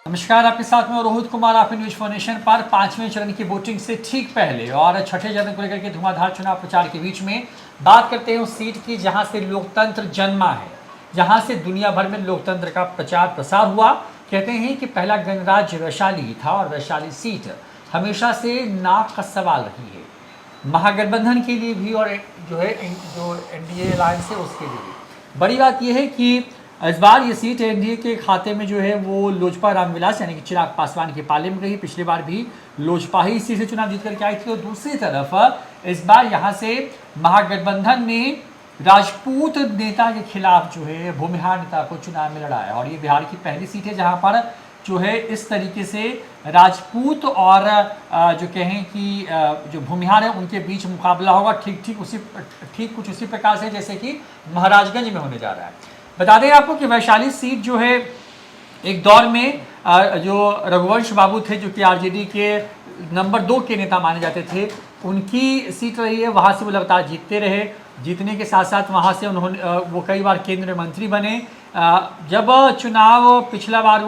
नमस्कार, आपके साथ में रोहित कुमार। आप न्यूज फाउंडेशन पर पांचवें चरण की वोटिंग से ठीक पहले और छठे चरण को लेकर के धुआंधार चुनाव प्रचार के बीच में बात करते हैं उस सीट की जहां से लोकतंत्र जन्मा है, जहां से दुनिया भर में लोकतंत्र का प्रचार प्रसार हुआ। कहते हैं कि पहला गणराज्य वैशाली था और वैशाली सीट हमेशा से नाक का सवाल रही है, महागठबंधन के लिए भी और जो एनडीए अलायंस है उसके लिए भी। बड़ी बात यह है कि इस बार ये सीट एनडीए के खाते में जो है वो लोजपा रामविलास यानी कि चिराग पासवान के पाले में रही। पिछली बार भी लोजपा ही इसी से चुनाव जीत करके आई थी। और दूसरी तरफ इस बार यहाँ से महागठबंधन ने राजपूत नेता के खिलाफ जो है भूमिहार नेता को चुनाव में लड़ा है। और ये बिहार की पहली सीट है जहाँ पर जो है इस तरीके से राजपूत और जो कहें कि जो भूमिहार है उनके बीच मुकाबला होगा। ठीक कुछ उसी प्रकार से जैसे कि महाराजगंज में होने जा रहा है। बता दें आपको कि वैशाली सीट जो है एक दौर में जो रघुवंश बाबू थे जो कि आरजेडी के नंबर 2 के नेता माने जाते थे, उनकी सीट रही है। वहाँ से वो लगातार जीतते रहे। जीतने के साथ साथ वहाँ से उन्होंने वो कई बार केंद्रीय मंत्री बने। जब पिछले बार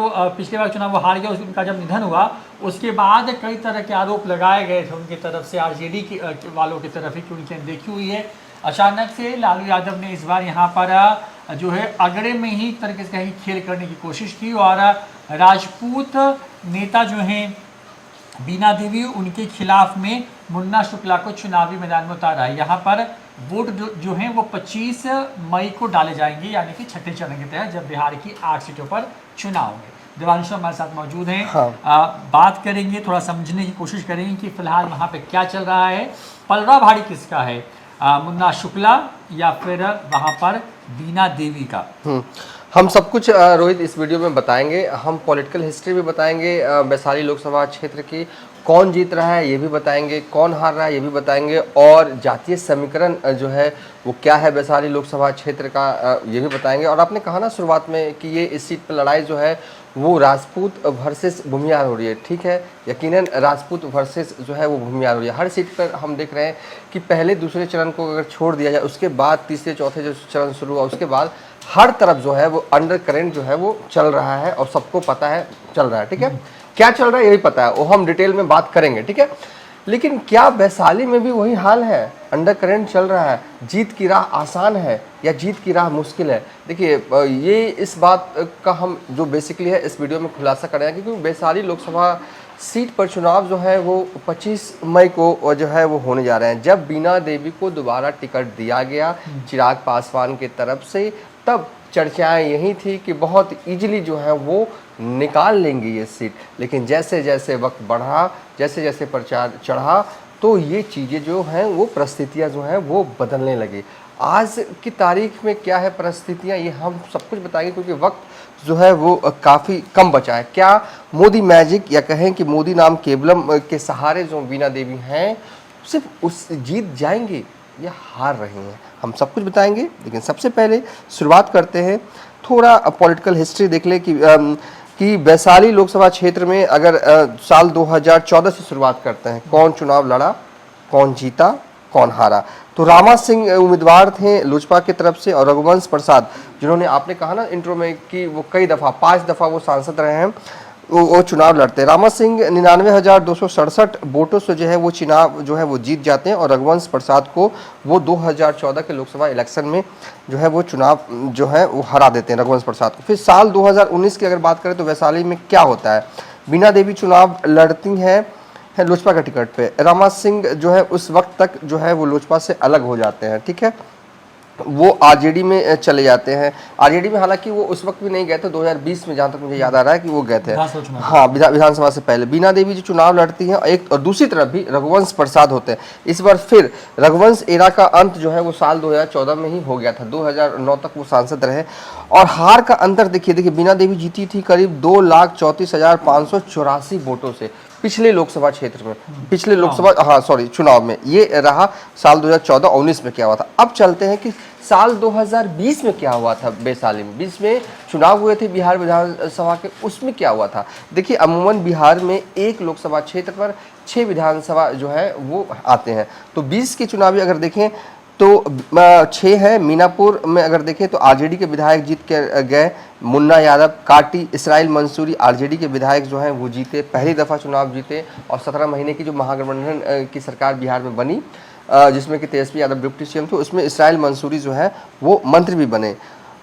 चुनाव वो हार गया, उनका जब निधन हुआ उसके बाद कई तरह के आरोप लगाए गए थे उनकी तरफ से, आरजेडी वालों की तरफ ही कि उनकी अनदेखी हुई है। अचानक से लालू यादव ने इस बार यहाँ पर जो है अगड़े में ही एक तरीके से कहीं खेल करने की कोशिश की और राजपूत नेता जो हैं बीना देवी उनके खिलाफ में मुन्ना शुक्ला को चुनावी मैदान में उतारा है। यहाँ पर वोट जो हैं वो 25 मई को डाले जाएंगे, यानी कि छठे चरण के तहत जब बिहार की 8 सीटों पर चुनाव होंगे। देवांशु हमारे साथ मौजूद हैं। हाँ। बात करेंगे, थोड़ा समझने की कोशिश करेंगे कि फिलहाल वहाँ पे क्या चल रहा है। पलड़ा भारी किसका है, मुन्ना शुक्ला या फिर वहाँ पर बीना देवी का? हम सब कुछ रोहित इस वीडियो में बताएंगे। हम पॉलिटिकल हिस्ट्री भी बताएंगे, वैशाली लोकसभा क्षेत्र की कौन जीत रहा है ये भी बताएंगे, कौन हार रहा है ये भी बताएंगे, और जातीय समीकरण जो है वो क्या है वैशाली लोकसभा क्षेत्र का ये भी बताएंगे। और आपने कहा ना शुरुआत में कि ये इस सीट पर लड़ाई जो है वो राजपूत वर्सेस भूमिहार हो रही है। ठीक है, यकीनन राजपूत वर्सेस जो है वो भूमिहार हो रही है। हर सीट पर हम देख रहे हैं कि पहले दूसरे चरण को अगर छोड़ दिया जाए, उसके बाद तीसरे चौथे जो चरण शुरू हुआ उसके बाद हर तरफ जो है वो अंडर करेंट जो है वो चल रहा है और सबको पता है चल रहा है। ठीक है, क्या चल रहा है यही पता है, वो हम डिटेल में बात करेंगे। ठीक है, लेकिन क्या वैशाली में भी वही हाल है? अंडर करंट चल रहा है, जीत की राह आसान है या जीत की राह मुश्किल है? देखिए, ये इस बात का हम जो बेसिकली है इस वीडियो में खुलासा करेंगे, क्योंकि वैशाली लोकसभा सीट पर चुनाव जो है वो 25 मई को जो है वो होने जा रहे हैं। जब बीना देवी को दोबारा टिकट दिया गया चिराग पासवान की तरफ से, तब चर्चाएं यही थी कि बहुत इजीली जो है वो निकाल लेंगे ये सीट। लेकिन जैसे जैसे वक्त बढ़ा, जैसे जैसे प्रचार चढ़ा, तो ये चीज़ें जो हैं वो परिस्थितियाँ जो हैं वो बदलने लगी। आज की तारीख में क्या है परिस्थितियाँ, ये हम सब कुछ बताएंगे, क्योंकि वक्त जो है वो काफ़ी कम बचा है। क्या मोदी मैजिक या कहें कि मोदी नाम केवलम के सहारे जो बीना देवी हैं सिर्फ उस जीत जाएंगी या हार रही हैं, हम सब कुछ बताएंगे। लेकिन सबसे पहले शुरुआत करते हैं, थोड़ा पॉलिटिकल हिस्ट्री देख ले कि वैशाली लोकसभा क्षेत्र में अगर साल 2014 से शुरुआत करते हैं, कौन चुनाव लड़ा, कौन जीता, कौन हारा। तो रामा सिंह उम्मीदवार थे लोजपा की तरफ से, और रघुवंश प्रसाद जिन्होंने आपने कहा ना इंट्रो में कि वो कई दफ़ा 5 दफ़ा वो सांसद रहे हैं, वो चुनाव लड़ते हैं। रामा सिंह 99,267 वोटों से जो है वो चुनाव जो है वो जीत जाते हैं, और रघुवंश प्रसाद को वो 2014 के लोकसभा इलेक्शन में जो है वो चुनाव जो है वो हरा देते हैं रघुवंश प्रसाद को। फिर साल 2019 की अगर बात करें तो वैशाली में क्या होता है, बीना देवी चुनाव लड़ती हैं लोजपा का टिकट पे। रामा सिंह जो है उस वक्त तक जो है वो लोजपा से अलग हो जाते हैं। ठीक है, वो आरजेडी में चले जाते हैं। आरजेडी में हालांकि वो उस वक्त भी नहीं गए थे, 2020 में जहाँ तक मुझे याद आ रहा है कि वो गए थे। हाँ, विधानसभा से पहले बीना देवी जो चुनाव लड़ती हैं, एक और दूसरी तरफ भी रघुवंश प्रसाद होते हैं। इस बार फिर रघुवंश एरा का अंत जो है वो साल 2014 में ही हो गया था, 2009 तक वो सांसद रहे। और हार का अंतर देखिए, बीना देवी जीती थी करीब 2,34,584 वोटों से पिछले लोकसभा क्षेत्र में, पिछले लोकसभा चुनाव में। ये रहा साल 2014-19 में क्या हुआ था। अब चलते हैं कि साल 2020 में क्या हुआ था। वैशाली में 20 में चुनाव हुए थे बिहार विधानसभा के, उसमें क्या हुआ था। देखिए, अमूमन बिहार में एक लोकसभा क्षेत्र पर 6 विधानसभा जो है वो आते हैं। तो 20 के चुनावी अगर देखें तो 6 है। मीनापुर में अगर देखें तो आरजेडी के विधायक जीत के गए, मुन्ना यादव, काटी, इसराइल मंसूरी आरजेडी के विधायक जो हैं वो जीते, पहली दफ़ा चुनाव जीते। और 17 महीने की जो महागठबंधन की सरकार बिहार में बनी, जिसमें कि तेजस्वी यादव डिप्टी सीएम थे, उसमें इसराइल मंसूरी जो है वो मंत्री भी बने।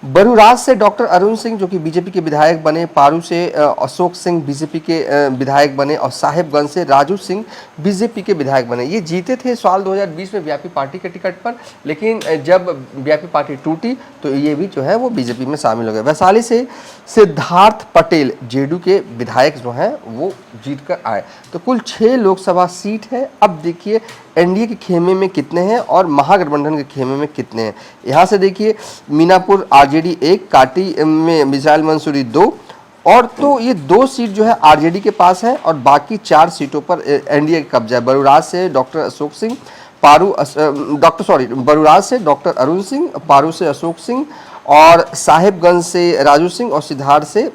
बरूराज से डॉक्टर अरुण सिंह जो कि बीजेपी के विधायक बने, पारू से अशोक सिंह बीजेपी के विधायक बने, और साहिबगंज से राजू सिंह बीजेपी के विधायक बने। ये जीते थे साल 2020 में वीआईपी पार्टी के टिकट पर, लेकिन जब वीआईपी पार्टी टूटी तो ये भी जो है वो बीजेपी में शामिल हो गए। वैशाली से सिद्धार्थ पटेल जेडीयू के विधायक जो हैं वो जीत कर आए। तो कुल 6 लोकसभा सीट है। अब देखिए एनडीए के खेमे में कितने हैं और महागठबंधन के खेमे में कितने हैं। यहाँ से देखिए मीनापुर आरजेडी 1, काटी में मिसाइल मंसूरी 2, और तो ये 2 सीट जो है आरजेडी के पास है और बाकी 4 सीटों पर एनडीए का कब्जा है। बरूराज से डॉक्टर अशोक सिंह, बरूराज से डॉक्टर अरुण सिंह, पारू से अशोक सिंह, और साहिबगंज से राजू सिंह, और सिद्धार्थ से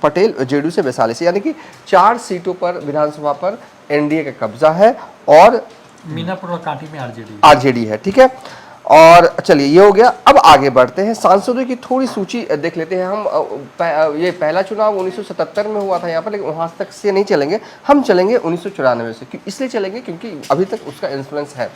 पटेल जेडीयू से वैशाली से, यानी कि 4 सीटों पर विधानसभा पर एनडीए का कब्जा है और मीनापुर और कांटी में आरजेडी है। ठीक है, और चलिए ये हो गया। अब आगे बढ़ते हैं, सांसदों की थोड़ी सूची देख लेते हैं हम। ये पहला चुनाव 1977 में हुआ था यहाँ पर, लेकिन वहाँ तक से नहीं चलेंगे, हम चलेंगे 1994 से। इसलिए चलेंगे क्योंकि अभी तक उसका इन्फ्लुएंस है।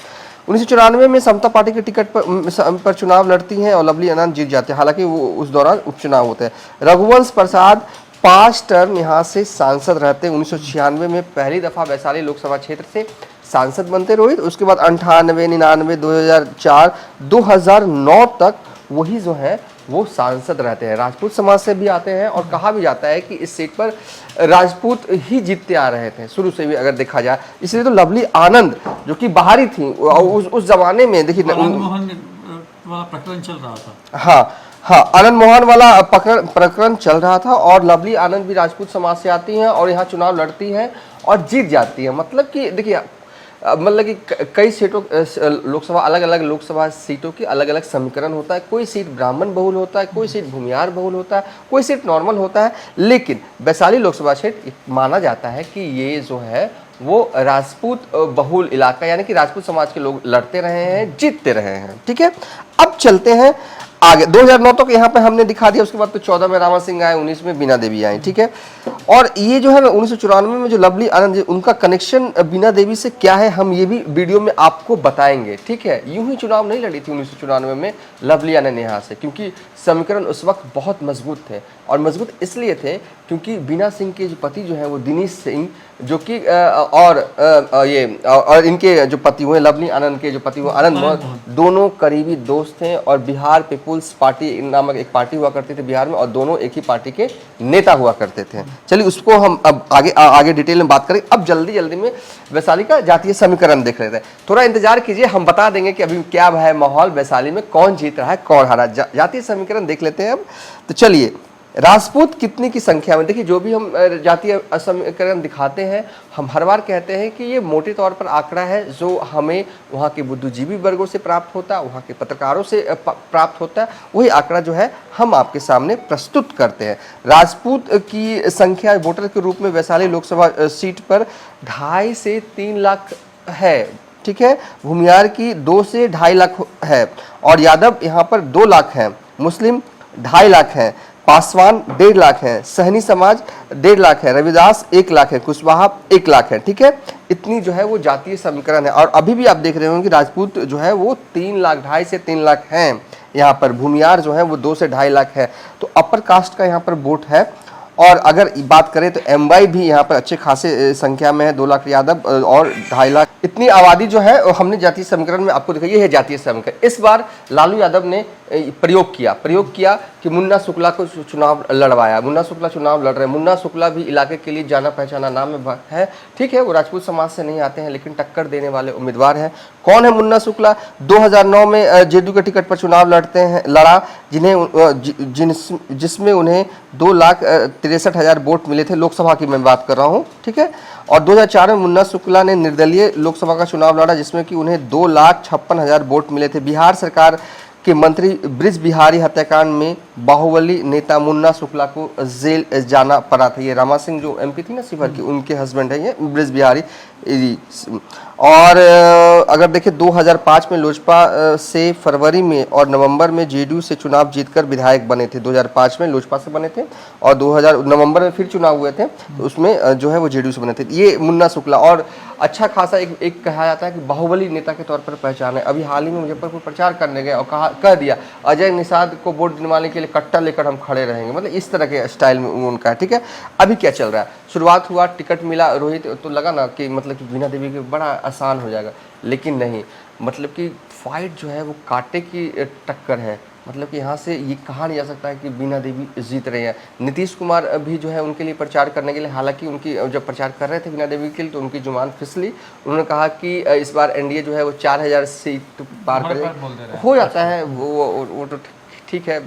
1994 में समता पार्टी के टिकट पर चुनाव लड़ती हैं और लवली आनंद जीत जाते हैं, हालांकि वो उस दौरान उपचुनाव होते हैं। रघुवंश प्रसाद 5 टर्म यहाँ से सांसद रहते हैं। 1996 में पहली दफ़ा वैशाली लोकसभा क्षेत्र से सांसद बनते रोहित। उसके बाद 98, 99, 2004, 2009 तक वही जो है वो सांसद रहते हैं। राजपूत समाज से भी आते हैं और कहा भी जाता है कि इस सीट पर राजपूत ही जीतते आ रहे थे शुरू से भी अगर देखा जाए। इसलिए तो लवली आनंद जो कि बाहरी थी उस जमाने में, देखिए प्रकरण चल रहा था। हाँ, आनंद मोहन वाला प्रकरण चल रहा था, और लवली आनंद भी राजपूत समाज से आती हैं और यहाँ चुनाव लड़ती हैं और जीत जाती है। मतलब कि देखिए, मतलब कि कई सीटों लोकसभा अलग अलग लोकसभा सीटों की अलग अलग समीकरण होता है। कोई सीट ब्राह्मण बहुल होता है, कोई सीट भूमियार बहुल होता है, कोई सीट नॉर्मल होता है। लेकिन वैशाली लोकसभा क्षेत्र माना जाता है कि ये जो है वो राजपूत बहुल इलाका, यानी कि राजपूत समाज के लोग लड़ते रहे हैं, जीतते रहे हैं। ठीक है, अब चलते हैं आगे। 2009 तक यहाँ पे हमने दिखा दिया। उसके बाद तो 14 में रामा सिंह आए, 19 में बीना देवी आई। ठीक है, और ये जो है 1994 में जो लवली आनंद, उनका कनेक्शन बीना देवी से क्या है, हम ये भी वीडियो में आपको बताएंगे। ठीक है, यूं ही चुनाव नहीं लड़ी थी 1994 में लवली आनंद यहाँ से, क्योंकि समीकरण उस वक्त बहुत मजबूत थे। और मजबूत इसलिए थे क्योंकि बीना सिंह के जो पति जो है वो दिनेश सिंह, जो कि और इनके जो पति हुए लवली आनंद के जो पति हुए आनंद मोहन, दोनों करीबी दोस्त थे। और बिहार पीपुल्स पार्टी नामक एक पार्टी हुआ करती थी बिहार में, और दोनों एक ही पार्टी के नेता हुआ करते थे। चलिए उसको हम अब आगे डिटेल में बात करें। अब जल्दी में वैशाली का जातीय समीकरण देख लेते हैं। थोड़ा इंतजार कीजिए, हम बता देंगे कि अभी क्या है माहौल वैशाली में, कौन जीत रहा है कौन हारा। जातीय समीकरण देख लेते हैं अब। तो चलिए, राजपूत कितनी की संख्या में, देखिए जो भी हम जातीय समीकरण दिखाते हैं, हम हर बार कहते हैं कि ये मोटे तौर पर आंकड़ा है जो हमें वहाँ के बुद्धिजीवी वर्गों से प्राप्त होता है, वहाँ के पत्रकारों से प्राप्त होता है। वही आंकड़ा जो है हम आपके सामने प्रस्तुत करते हैं। राजपूत की संख्या वोटर के रूप में वैशाली लोकसभा सीट पर 2.5 से 3 लाख है। ठीक है, भूमियार की 2 से 2.5 लाख है, और यादव यहाँ पर 2 लाख है, मुस्लिम 2.5 लाख है, पासवान 1.5 लाख है, सहनी समाज 1.5 लाख है, रविदास 1 लाख है, कुशवाहा 1 लाख है। ठीक है, इतनी जो है वो जातीय समीकरण है। और अभी भी आप देख रहे होंगे कि राजपूत जो है वो 3 लाख, 2.5 से 3 लाख हैं यहाँ पर। भूमियार जो है वो 2 से 2.5 लाख है। तो अपर कास्ट का यहाँ पर वोट है। और अगर बात करें तो एमवाई भी यहाँ पर अच्छे खासे संख्या में है, 2 लाख यादव और 2.5 लाख। इतनी आबादी जो है हमने जातीय समीकरण में आपको दिखाई, ये है जातीय समीकरण। इस बार लालू यादव ने प्रयोग किया कि मुन्ना शुक्ला को चुनाव लड़वाया। मुन्ना शुक्ला चुनाव लड़ रहे हैं। मुन्ना शुक्ला भी इलाके के लिए जाना पहचाना नाम है। ठीक है, वो राजपूत समाज से नहीं आते हैं, लेकिन टक्कर देने वाले उम्मीदवार हैं। कौन है मुन्ना शुक्ला? 2009 में जेडीयू के टिकट पर चुनाव लड़ा, जिसमें उन्हें 2,63,000 वोट मिले थे। लोकसभा की मैं बात कर रहा हूँ। ठीक है, और 2004 में मुन्ना शुक्ला ने निर्दलीय लोकसभा का चुनाव लड़ा, जिसमें कि उन्हें 2,56,000 वोट मिले थे। बिहार सरकार के मंत्री ब्रिज बिहारी हत्याकांड में बाहुबली नेता मुन्ना शुक्ला को जेल जाना पड़ा था। ये रमा सिंह जो एमपी थी ना शिवहर की, उनके हस्बैंड है ये ब्रिज बिहारी जी। और अगर देखें 2005 में लोजपा से फरवरी में और नवंबर में जेडीयू से चुनाव जीतकर विधायक बने थे। 2005 में लोजपा से बने थे और 2000 नवंबर में फिर चुनाव हुए थे, तो उसमें जो है वो जेडीयू से बने थे। ये मुन्ना शुक्ला और अच्छा खासा एक कहा जाता है कि बाहुबली नेता के तौर पर पहचान है। अभी हाल ही में मुजफ्फरपुर प्रचार करने गए और कह दिया अजय निषाद को वोट दिलवाने के लिए कट्टा लेकर हम खड़े रहेंगे, मतलब इस तरह के स्टाइल में उनका है। ठीक है, अभी क्या चल रहा है, शुरुआत हुआ, टिकट मिला रोहित, तो लगा ना कि मतलब कि बीना देवी के बड़ा आसान हो जाएगा, लेकिन नहीं, मतलब कि फाइट जो है वो कांटे की टक्कर है। मतलब कि यहाँ से ये कहा नहीं जा सकता है कि बीना देवी जीत रहे हैं। नीतीश कुमार भी जो है उनके लिए प्रचार करने के लिए, हालांकि उनकी जब प्रचार कर रहे थे बीना देवी के लिए तो उनकी जुबान फिसली। उन्होंने कहा कि इस बार एनडीए जो है वो 4000 सीट पार कर हो जाता है, वो तो ठीक है।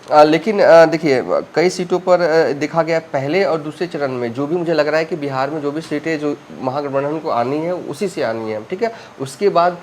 लेकिन देखिए कई सीटों पर देखा गया पहले और दूसरे चरण में, जो भी मुझे लग रहा है कि बिहार में जो भी सीटें जो महागठबंधन को आनी है उसी से आनी है। ठीक है, उसके बाद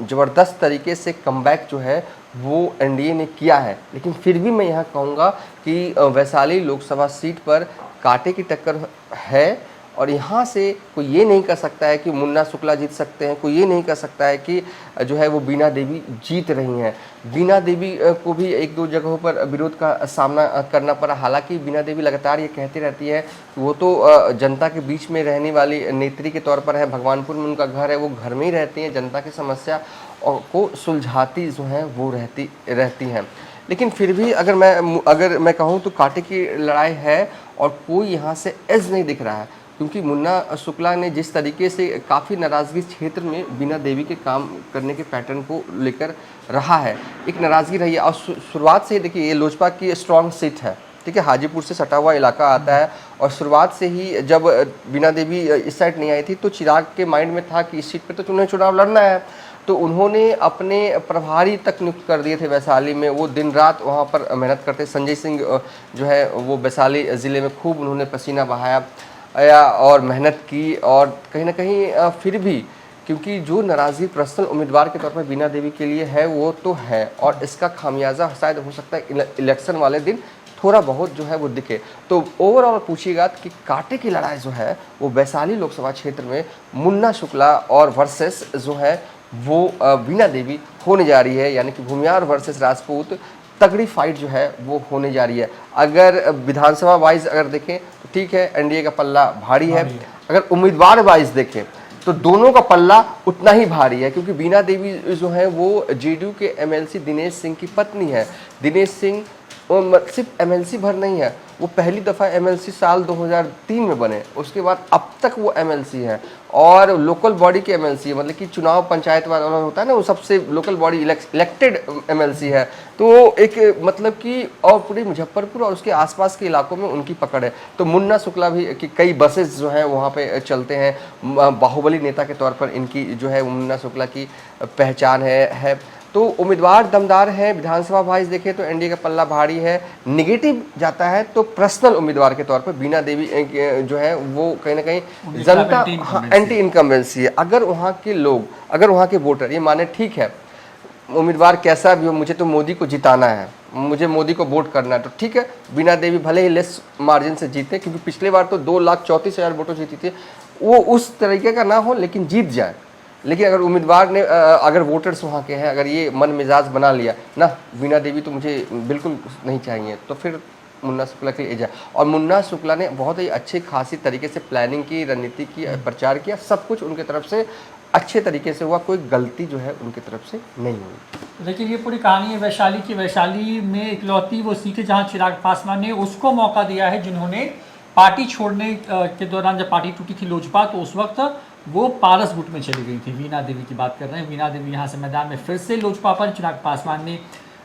ज़बरदस्त तरीके से कमबैक जो है वो एनडीए ने किया है। लेकिन फिर भी मैं यहाँ कहूँगा कि वैशाली लोकसभा सीट पर कांटे की टक्कर है और यहाँ से कोई ये नहीं कह सकता है कि मुन्ना शुक्ला जीत सकते हैं, कोई ये नहीं कह सकता है कि जो है वो बीना देवी जीत रही हैं। बीना देवी को भी एक दो जगहों पर विरोध का सामना करना पड़ा। हालांकि बीना देवी लगातार ये कहती रहती है कि वो तो जनता के बीच में रहने वाली नेत्री के तौर पर है, भगवानपुर में उनका घर है, वो घर में ही रहती हैं, जनता की समस्या को सुलझाती जो हैं वो रहती हैं। लेकिन फिर भी अगर मैं कहूँ तो कांटे की लड़ाई है और कोई यहाँ से एज नहीं दिख रहा है, क्योंकि मुन्ना शुक्ला ने जिस तरीके से काफ़ी नाराज़गी क्षेत्र में बीना देवी के काम करने के पैटर्न को लेकर रहा है, एक नाराज़गी रही है। और शुरुआत से देखिए ये लोजपा की स्ट्रॉन्ग सीट है, ठीक है, हाजीपुर से सटा हुआ इलाका आता है और शुरुआत से ही जब बीना देवी इस साइड नहीं आई थी तो चिराग के माइंड में था कि इस सीट पर तो उन्हें चुनाव लड़ना है, तो उन्होंने अपने प्रभारी तक नियुक्त कर दिए थे वैशाली में। वो दिन रात वहाँ पर मेहनत करते। संजय सिंह जो है वो वैशाली ज़िले में खूब उन्होंने पसीना बहाया और मेहनत की और कहीं ना कहीं फिर भी क्योंकि जो नाराज़गी पर्सनल उम्मीदवार के तौर पर बीना देवी के लिए है वो तो है और इसका खामियाजा शायद हो सकता है इलेक्शन वाले दिन थोड़ा बहुत जो है वो दिखे। तो ओवरऑल पूछिएगा कि कांटे की लड़ाई जो है वो वैशाली लोकसभा क्षेत्र में मुन्ना शुक्ला और वर्सेस जो है वो बीना देवी होने जा रही है, यानी कि भूमियार वर्सेस राजपूत तगड़ी फाइट जो है वो होने जा रही है। अगर विधानसभा वाइज अगर देखें तो ठीक है, एनडीए का पल्ला भारी है। अगर उम्मीदवार वाइज देखें तो दोनों का पल्ला उतना ही भारी है, क्योंकि बीना देवी जो है वो जेडीयू के एमएलसी दिनेश सिंह की पत्नी है। दिनेश सिंह सिर्फ एमएलसी भर नहीं है, वो पहली दफ़ा एमएलसी साल 2003 में बने, उसके बाद अब तक वो एमएलसी है और लोकल बॉडी के एमएलसी है, मतलब कि चुनाव पंचायत वाला होता है ना, वो सबसे लोकल बॉडी इलेक्टेड एमएलसी है। तो एक मतलब कि और पूरे मुजफ्फरपुर और उसके आसपास के इलाकों में उनकी पकड़ है। तो मुन्ना शुक्ला भी कि कई बसेस जो हैं वहाँ पे चलते हैं, बाहुबली नेता के तौर पर इनकी जो है मुन्ना शुक्ला की पहचान है। तो उम्मीदवार दमदार हैं। विधानसभा वाइज देखें तो एनडीए का पल्ला भारी है। निगेटिव जाता है तो पर्सनल उम्मीदवार के तौर पर बीना देवी जो है वो कहीं ना कहीं जनता एंटी इनकम्बेंसी है। अगर वहाँ के लोग, अगर वहाँ के वोटर ये माने ठीक है उम्मीदवार कैसा भी हो, मुझे तो मोदी को जिताना है, मुझे मोदी को वोट करना है, तो ठीक है बीना देवी भले ही लेस मार्जिन से जीते, क्योंकि पिछले बार तो 2,34,000 वोटों जीती थी, वो उस तरीके का ना हो लेकिन जीत जाए। लेकिन अगर उम्मीदवार ने अगर वोटर्स वहाँ के हैं, अगर ये मन मिजाज बना लिया ना बीना देवी तो मुझे बिल्कुल नहीं चाहिए, तो फिर मुन्ना शुक्ला के लिए जाए। और मुन्ना शुक्ला ने बहुत ही अच्छी खासी तरीके से प्लानिंग की, रणनीति की, प्रचार किया, सब कुछ उनके तरफ से अच्छे तरीके से हुआ, कोई गलती जो है उनकी तरफ से नहीं हुई। देखिए ये पूरी कहानी है वैशाली की। वैशाली में इकलौती वो सीट है जहाँ चिराग पासवान ने उसको मौका दिया है जिन्होंने पार्टी छोड़ने के दौरान, जब पार्टी टूटी थी लोजपा, तो उस वक्त वो पारस गुट में चली गई थी। वीणा देवी की बात कर रहे हैं। वीणा देवी यहाँ से मैदान में फिर से लोजपा पर चिराग पासवान ने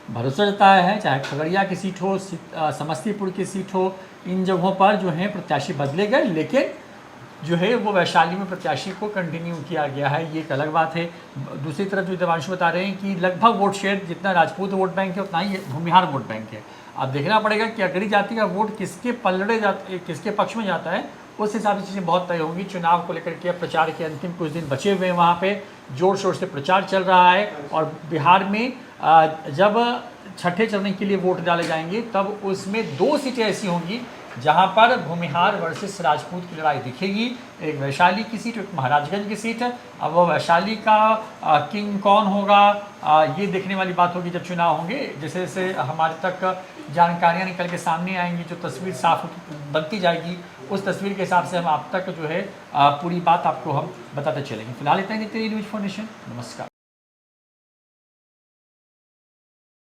भरोसा जताया है, चाहे खगड़िया की सीट हो, समस्तीपुर की सीट हो, इन जगहों पर जो है प्रत्याशी बदले गए, लेकिन जो है वो वैशाली में प्रत्याशी को कंटिन्यू किया गया है, ये एक अलग बात है। दूसरी तरफ जो देवांशु बता रहे हैं कि लगभग वोट शेयर जितना राजपूत वोट बैंक है उतना ही भूमिहार वोट बैंक है। अब देखना पड़ेगा कि अगड़ी जाति का वोट किसके पलड़े किसके पक्ष में जाता है, उस हिसाब से चीज़ें बहुत तय होंगी। चुनाव को लेकर के प्रचार के अंतिम कुछ दिन बचे हुए हैं, वहाँ पे जोर शोर से प्रचार चल रहा है। और बिहार में जब छठे चरण के लिए वोट डाले जाएंगे तब उसमें 2 सीटें ऐसी होंगी जहां पर भूमिहार वर्सेस राजपूत की लड़ाई दिखेगी। एक वैशाली की सीट, एक महाराजगंज की सीट। अब वो वैशाली का किंग कौन होगा, ये देखने वाली बात होगी जब चुनाव होंगे। जैसे जैसे हमारे तक जानकारियां निकल के सामने आएंगी, जो तस्वीर साफ बनती जाएगी, उस तस्वीर के हिसाब से हम आप तक जो है पूरी बात आपको हम बताते चलेंगे। फिलहाल इतना ही देखते रहिए न्यूज़ फॉर नेशन। नमस्कार।